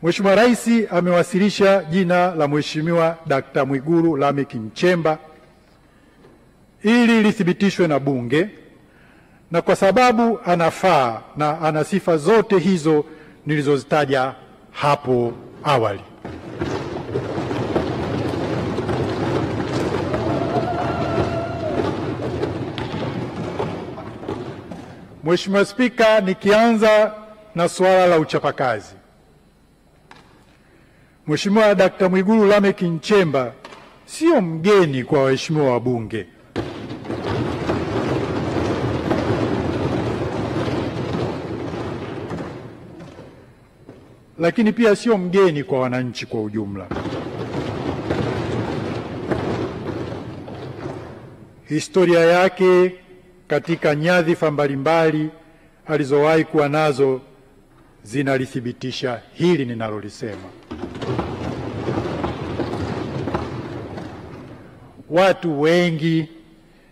Mheshimiwa Rais amewasilisha jina la Mheshimiwa Dkt. Mwigulu Lameck Nchemba ili lithibitishwe na Bunge, na kwa sababu anafaa na ana sifa zote hizo nilizozitaja hapo awali. Mheshimiwa Spika, nikianza na suala la uchapakazi. Mheshimiwa Dkt. Mwigulu Lameck Nchemba sio mgeni kwa waheshimiwa wabunge. Lakini pia sio mgeni kwa wananchi kwa ujumla. Historia yake katika nyadhifa mbalimbali alizowahi kuwa nazo zinalithibitisha hili ninalolisema. Watu wengi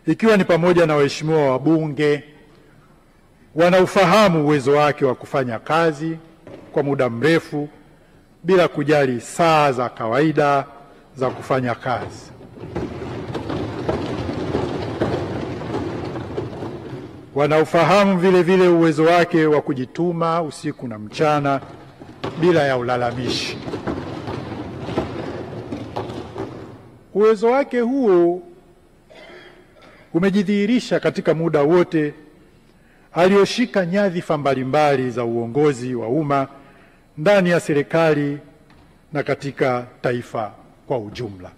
ikiwa ni pamoja na waheshimiwa wabunge wanaufahamu uwezo wake wa kufanya kazi kwa muda mrefu bila kujali saa za kawaida za kufanya kazi. Wanaufahamu vile vile uwezo wake wa kujituma usiku na mchana bila ya ulalamishi. Uwezo wake huo umejidhihirisha katika muda wote alioshika nyadhifa mbalimbali za uongozi wa umma ndani ya serikali na katika taifa kwa ujumla.